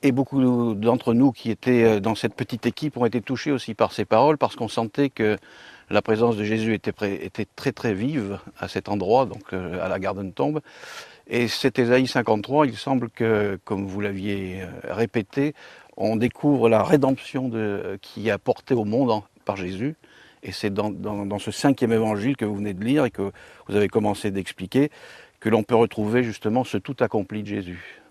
Et beaucoup d'entre nous qui étaient dans cette petite équipe ont été touchés aussi par ces paroles, parce qu'on sentait que la présence de Jésus était très très vive à cet endroit, donc à la Garden Tomb. Et cet Ésaïe 53, il semble que, comme vous l'aviez répété, on découvre la rédemption qui est apportée au monde par Jésus. Et c'est dans ce 5e évangile que vous venez de lire et que vous avez commencé d'expliquer que l'on peut retrouver justement ce tout accompli de Jésus.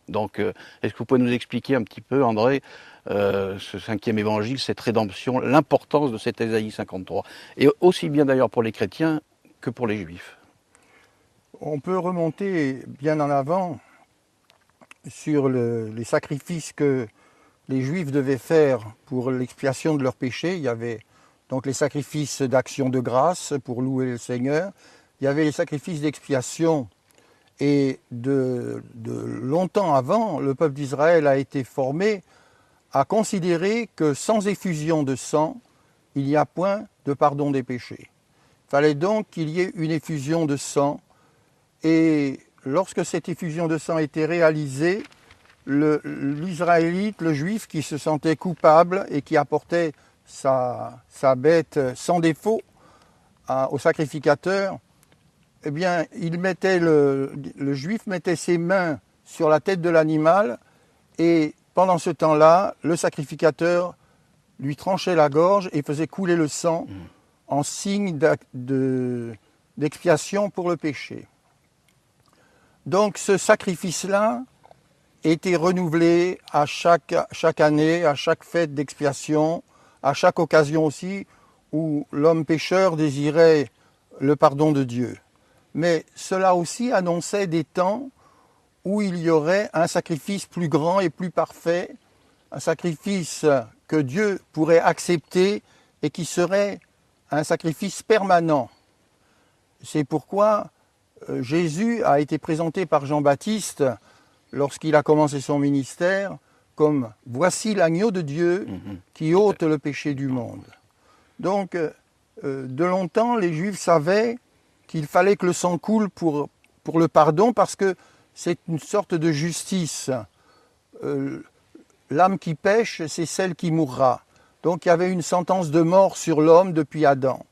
Donc, est-ce que vous pouvez nous expliquer un petit peu, André, ce 5e évangile, cette rédemption, l'importance de cet Ésaïe 53, et aussi bien d'ailleurs pour les chrétiens que pour les juifs? On peut remonter bien en avant sur les sacrifices que les Juifs devaient faire pour l'expiation de leurs péchés. Il y avait donc les sacrifices d'action de grâce pour louer le Seigneur. Il y avait les sacrifices d'expiation. Et de longtemps avant, le peuple d'Israël a été formé à considérer que sans effusion de sang, il n'y a point de pardon des péchés. Il fallait donc qu'il y ait une effusion de sang. Et lorsque cette effusion de sang était réalisée, l'Israélite, le Juif qui se sentait coupable et qui apportait sa bête sans défaut au sacrificateur, eh bien, le Juif mettait ses mains sur la tête de l'animal et pendant ce temps-là, le sacrificateur lui tranchait la gorge et faisait couler le sang en signe d'expiation pour le péché. Donc ce sacrifice-là était renouvelé à chaque année, à chaque fête d'expiation, à chaque occasion aussi où l'homme pécheur désirait le pardon de Dieu. Mais cela aussi annonçait des temps où il y aurait un sacrifice plus grand et plus parfait, un sacrifice que Dieu pourrait accepter et qui serait un sacrifice permanent. C'est pourquoi Jésus a été présenté par Jean-Baptiste lorsqu'il a commencé son ministère comme « Voici l'agneau de Dieu qui ôte le péché du monde ». Donc, de longtemps, les Juifs savaient qu'il fallait que le sang coule pour le pardon parce que c'est une sorte de justice. L'âme qui pêche, c'est celle qui mourra. Donc il y avait une sentence de mort sur l'homme depuis Adam.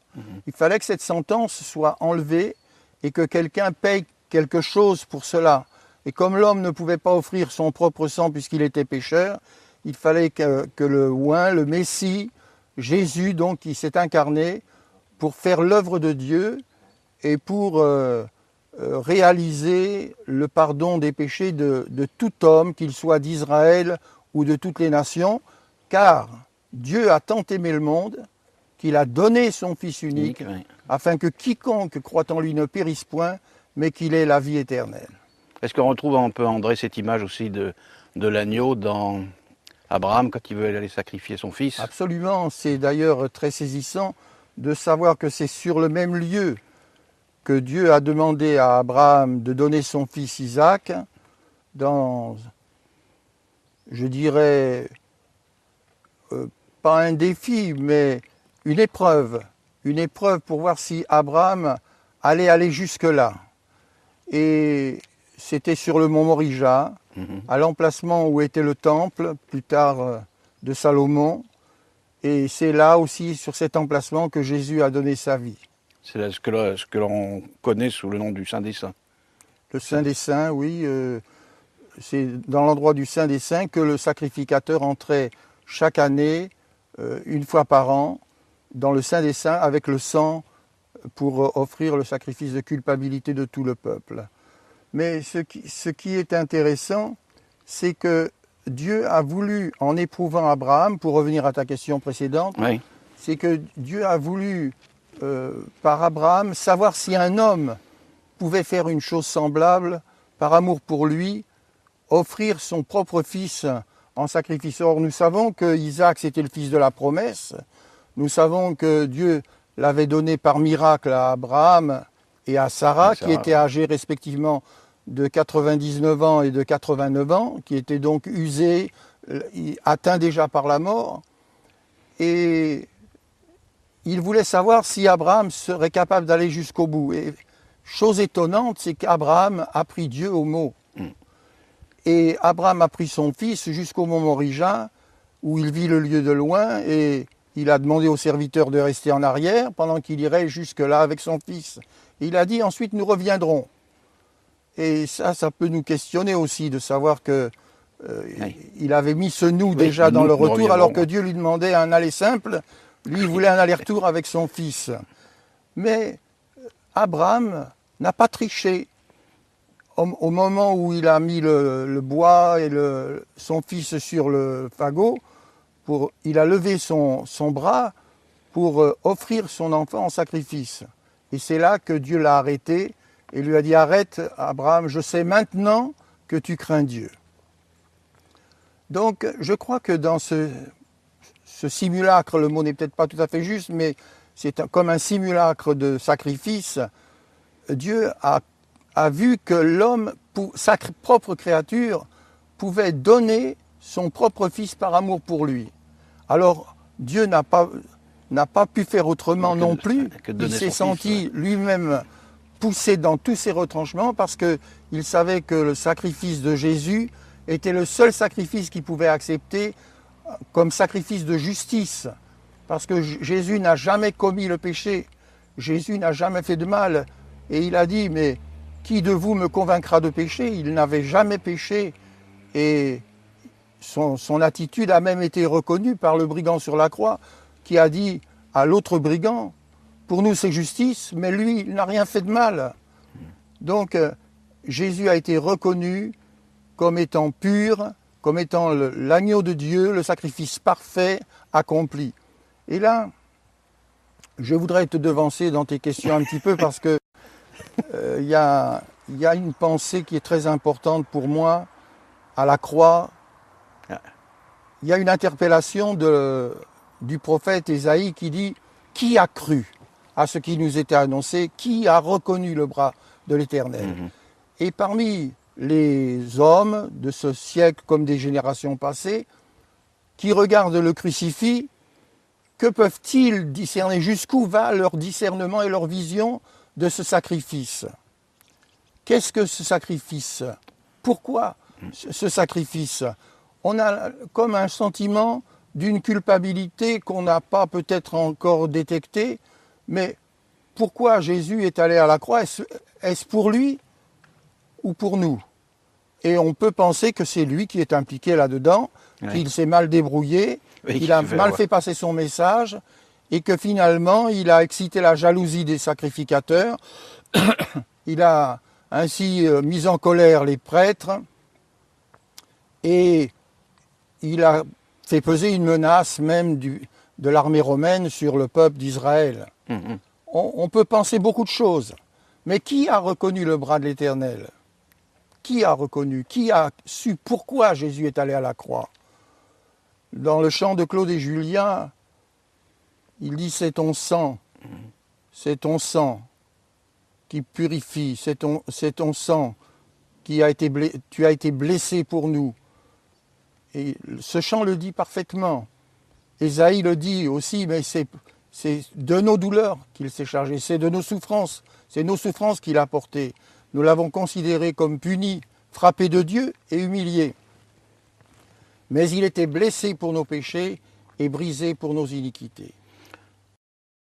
Il fallait que cette sentence soit enlevée et que quelqu'un paye quelque chose pour cela. Et comme l'homme ne pouvait pas offrir son propre sang puisqu'il était pécheur, il fallait que le oint, le Messie, Jésus, donc, qui s'est incarné pour faire l'œuvre de Dieu et pour réaliser le pardon des péchés de tout homme, qu'il soit d'Israël ou de toutes les nations, car Dieu a tant aimé le monde qu'il a donné son Fils unique, afin que quiconque croit en lui ne périsse point, mais qu'il ait la vie éternelle. Est-ce qu'on retrouve un peu, André, cette image aussi de l'agneau dans Abraham quand il veut aller sacrifier son fils? Absolument, c'est d'ailleurs très saisissant de savoir que c'est sur le même lieu que Dieu a demandé à Abraham de donner son fils Isaac dans, je dirais, pas un défi, mais une épreuve pour voir si Abraham allait aller jusque-là. Et c'était sur le mont Morija, à l'emplacement où était le temple, plus tard de Salomon. Et c'est là aussi, sur cet emplacement, que Jésus a donné sa vie. C'est là ce que l'on connaît sous le nom du Saint des Saints. Le Saint des Saints, oui. C'est dans l'endroit du Saint des Saints que le sacrificateur entrait chaque année, une fois par an, dans le Saint des Saints avec le sang pour offrir le sacrifice de culpabilité de tout le peuple. Mais ce qui est intéressant, c'est que Dieu a voulu, en éprouvant Abraham, pour revenir à ta question précédente, Oui. c'est que Dieu a voulu, par Abraham, savoir si un homme pouvait faire une chose semblable, par amour pour lui, offrir son propre fils en sacrifice. Or, nous savons que Isaac, c'était le fils de la promesse. Nous savons que Dieu l'avait donné par miracle à Abraham et à Sarah, qui étaient âgés respectivement de 99 ans et de 89 ans, qui étaient donc usés, atteints déjà par la mort. Et il voulait savoir si Abraham serait capable d'aller jusqu'au bout. Et chose étonnante, c'est qu'Abraham a pris Dieu au mot. Et Abraham a pris son fils jusqu'au mont Morija, où il vit le lieu de loin, et il a demandé au serviteur de rester en arrière pendant qu'il irait jusque-là avec son fils. Et il a dit ensuite nous reviendrons. Et ça peut nous questionner aussi de savoir que il avait mis ce nous déjà dans le retour, alors que Dieu lui demandait un aller simple. Lui, il voulait un aller-retour avec son fils. Mais Abraham n'a pas triché. Au moment où il a mis le bois et son fils sur le fagot, il a levé son bras pour offrir son enfant en sacrifice. Et c'est là que Dieu l'a arrêté et lui a dit « Arrête, Abraham, je sais maintenant que tu crains Dieu ». Donc, je crois que dans ce simulacre, le mot n'est peut-être pas tout à fait juste, mais c'est comme un simulacre de sacrifice, Dieu a vu que l'homme, sa propre créature, pouvait donner son propre fils par amour pour lui. Alors, Dieu n'a pas pu faire autrement non plus. Il s'est senti lui-même poussé dans tous ses retranchements parce qu'il savait que le sacrifice de Jésus était le seul sacrifice qu'il pouvait accepter comme sacrifice de justice. Parce que Jésus n'a jamais commis le péché. Jésus n'a jamais fait de mal. Et il a dit, mais qui de vous me convaincra de péché? Il n'avait jamais péché. Et son attitude a même été reconnue par le brigand sur la croix, qui a dit à l'autre brigand, pour nous c'est justice, mais lui, il n'a rien fait de mal. Donc, Jésus a été reconnu comme étant pur, comme étant l'agneau de Dieu, le sacrifice parfait accompli. Et là, je voudrais te devancer dans tes questions un petit peu parce que il y a une pensée qui est très importante pour moi à la croix. Il y a une interpellation du prophète Ésaïe qui dit « Qui a cru à ce qui nous était annoncé? Qui a reconnu le bras de l'Éternel ?» Et parmi les hommes de ce siècle comme des générations passées, qui regardent le crucifix, que peuvent-ils discerner? Jusqu'où va leur discernement et leur vision de ce sacrifice? Qu'est-ce que ce sacrifice? Pourquoi ce sacrifice? On a comme un sentiment d'une culpabilité qu'on n'a pas peut-être encore détectée, mais pourquoi Jésus est allé à la croix? Est-ce pour lui ou pour nous? Et on peut penser que c'est lui qui est impliqué là-dedans, qu'il s'est mal débrouillé, qu'il a mal fait passer son message, et que finalement il a excité la jalousie des sacrificateurs, il a ainsi mis en colère les prêtres, et il a fait peser une menace même de l'armée romaine sur le peuple d'Israël. On peut penser beaucoup de choses, mais qui a reconnu le bras de l'Éternel? Qui a reconnu? Qui a su pourquoi Jésus est allé à la croix? Dans le chant de Claude et Julien, il dit « C'est ton sang qui purifie, c'est ton sang tu as été blessé pour nous. » Et ce chant le dit parfaitement. Ésaïe le dit aussi, mais c'est de nos douleurs qu'il s'est chargé, c'est de nos souffrances qu'il a portées. Nous l'avons considéré comme puni, frappé de Dieu et humilié. Mais il était blessé pour nos péchés et brisé pour nos iniquités.